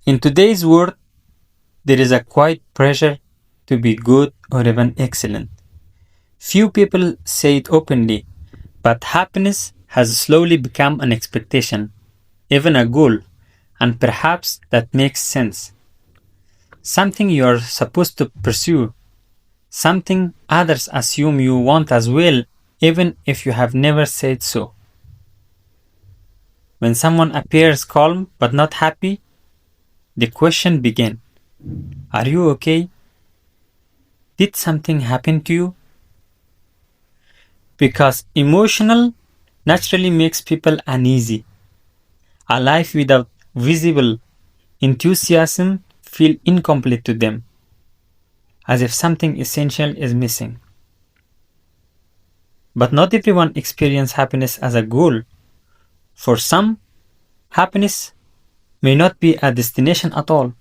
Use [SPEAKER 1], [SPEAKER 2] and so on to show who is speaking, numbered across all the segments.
[SPEAKER 1] In today's world, there is a quiet pressure to be good or even excellent. Few people say it openly, but happiness has slowly become an expectation, even a goal, and perhaps that makes sense. Something you are supposed to pursue, something others assume you want as well, even if you have never said so. When someone appears calm but not happy, the question begins: are you okay? Did something happen to you? Because emotional naturally makes people uneasy. A life without visible enthusiasm feel incomplete to them, as if something essential is missing. But not everyone experiences happiness as a goal. For some, happiness may not be a destination at all.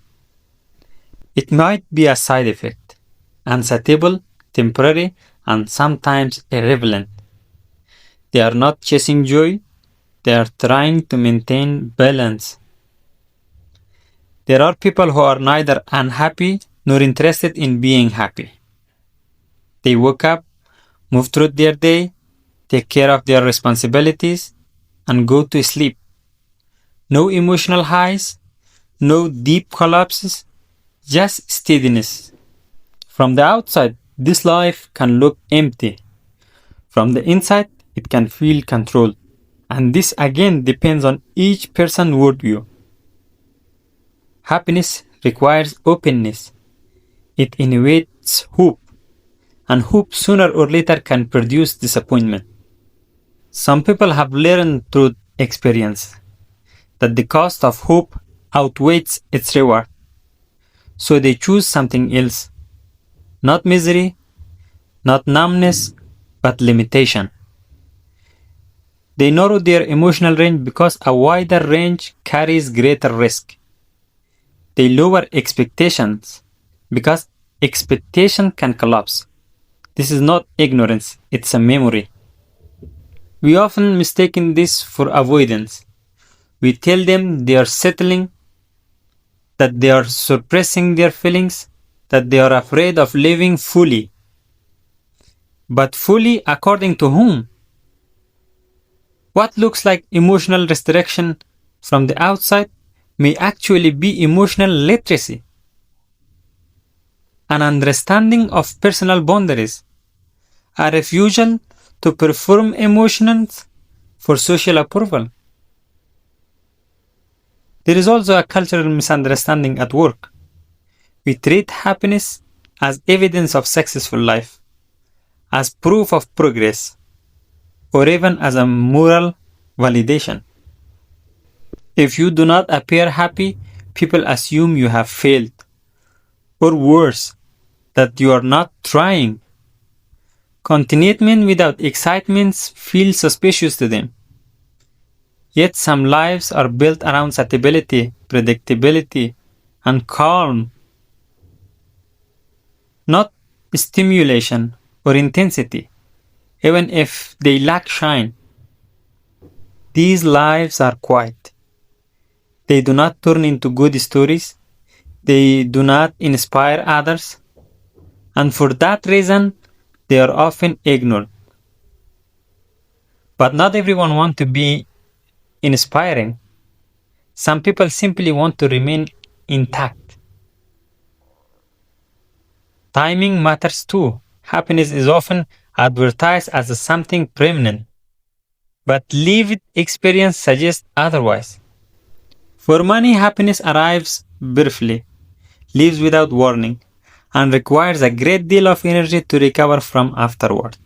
[SPEAKER 1] It might be a side effect, unsuitable, temporary, and sometimes irrelevant. They are not chasing joy, they are trying to maintain balance. There are people who are neither unhappy nor interested in being happy. They wake up, move through their day, take care of their responsibilities, and go to sleep. No emotional highs, no deep collapses, just steadiness. From the outside, this life can look empty. From the inside, it can feel controlled. And this again depends on each person's worldview. Happiness requires openness. It invites hope, and hope sooner or later can produce disappointment. Some people have learned through experience that the cost of hope outweighs its reward, so they choose something else. Not misery, not numbness, but limitation. They narrow their emotional range because a wider range carries greater risk. They lower expectations because expectation can collapse. This is not ignorance, it's a memory. We often mistake this for avoidance. We tell them they are settling, that they are suppressing their feelings, that they are afraid of living fully. But fully according to whom? What looks like emotional restriction from the outside may actually be emotional literacy, an understanding of personal boundaries, a refusal to perform emotions for social approval. There is also a cultural misunderstanding at work. We treat happiness as evidence of successful life, as proof of progress, or even as a moral validation. If you do not appear happy, people assume you have failed, or worse, that you are not trying. Contentment without excitement feels suspicious to them. Yet some lives are built around stability, predictability, and calm, not stimulation or intensity, even if they lack shine. These lives are quiet. They do not turn into good stories. They do not inspire others. And for that reason, they are often ignored. But not everyone wants to be inspiring. Some people simply want to remain intact. Timing matters too. Happiness is often advertised as something permanent, but lived experience suggests otherwise. For many, happiness arrives briefly, leaves without warning, and requires a great deal of energy to recover from afterward.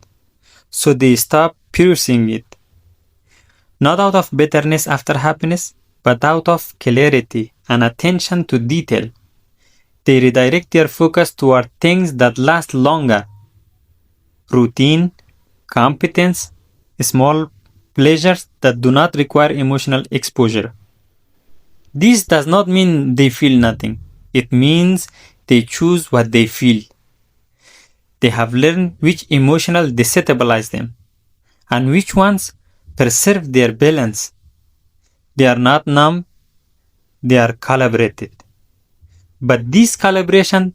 [SPEAKER 1] So they stop pursuing it, not out of bitterness after happiness, but out of clarity and attention to detail. They redirect their focus toward things that last longer: routine, competence, small pleasures that do not require emotional exposure. This does not mean they feel nothing. It means they choose what they feel. They have learned which emotions destabilize them and which ones preserve their balance. They are not numb, they are calibrated. But this calibration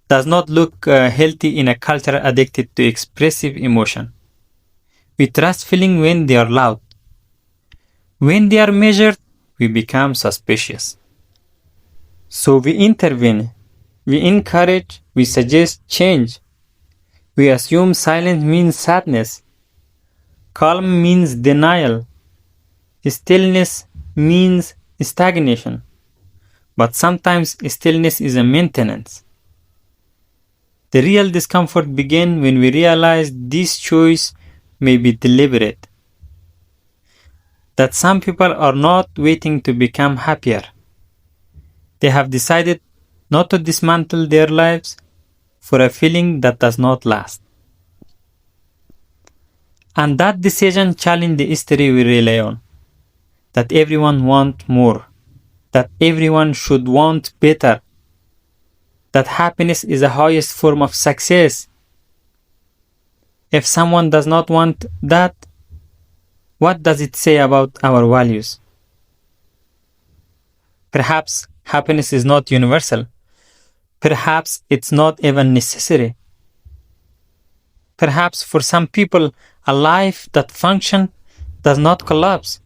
[SPEAKER 1] does not look healthy in a culture addicted to expressive emotion. We trust feelings when they are loud. When they are measured, we become suspicious. So we intervene, we encourage, we suggest change. We assume silence means sadness, calm means denial, stillness means stagnation. But sometimes stillness is a maintenance. The real discomfort begins when we realize this choice may be deliberate. That some people are not waiting to become happier. They have decided not to dismantle their lives for a feeling that does not last. And that decision challenges the history we rely on. That everyone wants more. That everyone should want better. That happiness is the highest form of success. If someone does not want that, what does it say about our values? Perhaps happiness is not universal. Perhaps it's not even necessary. Perhaps for some people, a life that functions does not collapse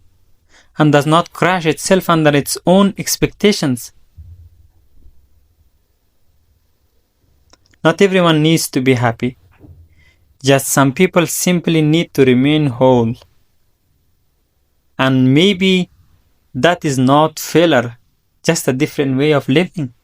[SPEAKER 1] and does not crash itself under its own expectations. Not everyone needs to be happy. Just some people simply need to remain whole. And maybe that is not failure, just a different way of living.